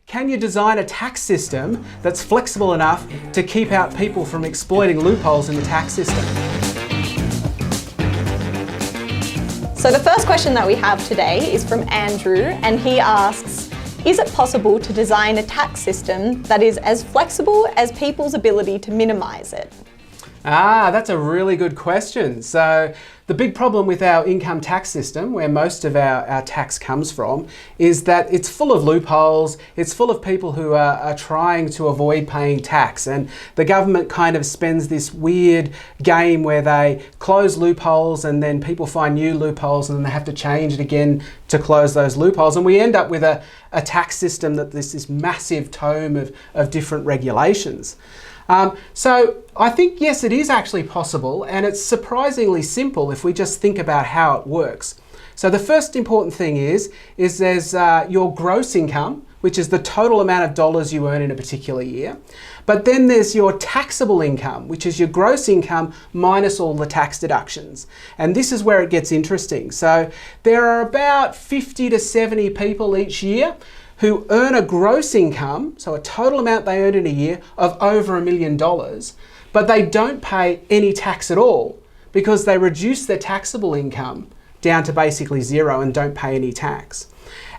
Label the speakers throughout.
Speaker 1: Can you design a tax system that's flexible enough to keep out people from exploiting loopholes in the tax system?
Speaker 2: So the first question that we have today is from Andrew, and he asks, is it possible to design a tax system that is as flexible as people's ability to minimise it?
Speaker 1: That's a really good question. So the big problem with our income tax system, where most of our tax comes from, is that it's full of loopholes. It's full of people who are trying to avoid paying tax. And the government kind of spends this weird game where they close loopholes and then people find new loopholes and then they have to change it again to close those loopholes. And we end up with a tax system that there's this massive tome of different regulations. So I think, yes, it is actually possible, and it's surprisingly simple if we just think about how it works. So the first important thing is there's your gross income, which is the total amount of dollars you earn in a particular year. But then there's your taxable income, which is your gross income minus all the tax deductions. And this is where it gets interesting. So there are about 50 to 70 people each year who earn a gross income, so a total amount they earn in a year of over $1 million, but they don't pay any tax at all because they reduce their taxable income down to basically zero and don't pay any tax.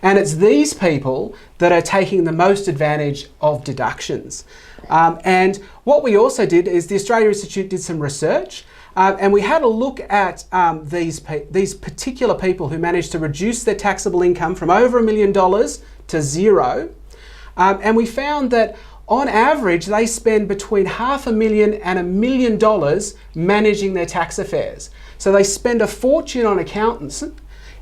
Speaker 1: And it's these people that are taking the most advantage of deductions. And what we also did is the Australia Institute did some research, and we had a look at these particular people who managed to reduce their taxable income from over $1 million to zero. And we found that on average, they spend between $500,000 and $1 million managing their tax affairs. So they spend a fortune on accountants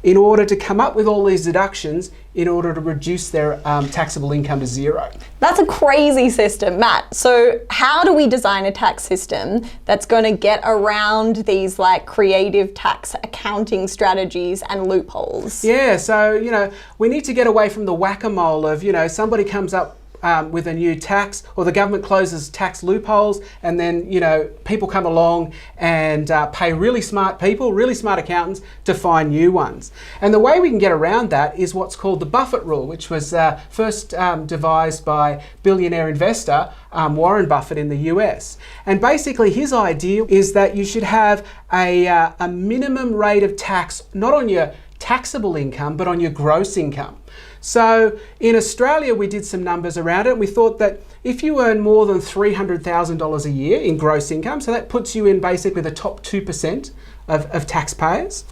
Speaker 1: in order to come up with all these deductions in order to reduce their taxable income to zero.
Speaker 2: That's a crazy system, Matt. So how do we design a tax system that's going to get around these like creative tax accounting strategies and loopholes?
Speaker 1: Yeah, so, we need to get away from the whack-a-mole of, somebody comes up with a new tax, or the government closes tax loopholes, and then people come along and pay really smart people, really smart accountants to find new ones. And the way we can get around that is what's called the Buffett Rule, which was first devised by billionaire investor Warren Buffett in the US. And basically his idea is that you should have a minimum rate of tax, not on your taxable income, but on your gross income. So in Australia, we did some numbers around it, and we thought that if you earn more than $300,000 a year in gross income, so that puts you in basically the top 2% of taxpayers.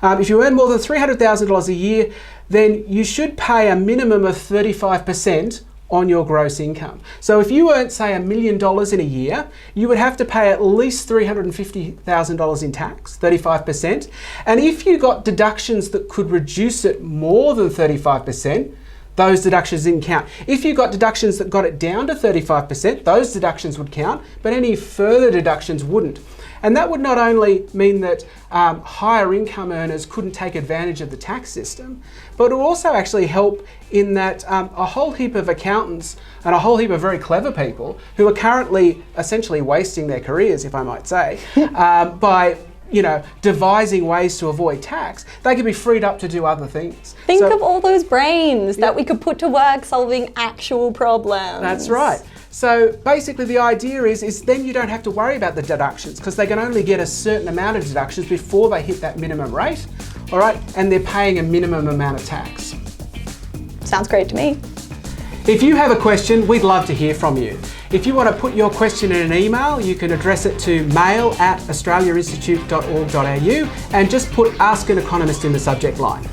Speaker 1: If you earn more than $300,000 a year, then you should pay a minimum of 35% on your gross income. So if you earned, say, $1 million in a year, you would have to pay at least $350,000 in tax, 35%. And if you got deductions that could reduce it more than 35%, those deductions didn't count. If you got deductions that got it down to 35%, those deductions would count, but any further deductions wouldn't. And that would not only mean that higher income earners couldn't take advantage of the tax system, but it would also actually help in that a whole heap of accountants and a whole heap of very clever people who are currently essentially wasting their careers, if I might say, by devising ways to avoid tax, they could be freed up to do other things.
Speaker 2: Think of all those brains that we could put to work solving actual problems.
Speaker 1: That's right. So basically the idea is then you don't have to worry about the deductions because they can only get a certain amount of deductions before they hit that minimum rate, all right? And they're paying a minimum amount of tax.
Speaker 2: Sounds great to me.
Speaker 1: If you have a question, we'd love to hear from you. If you want to put your question in an email, you can address it to mail@australiainstitute.org.au and just put Ask an Economist in the subject line.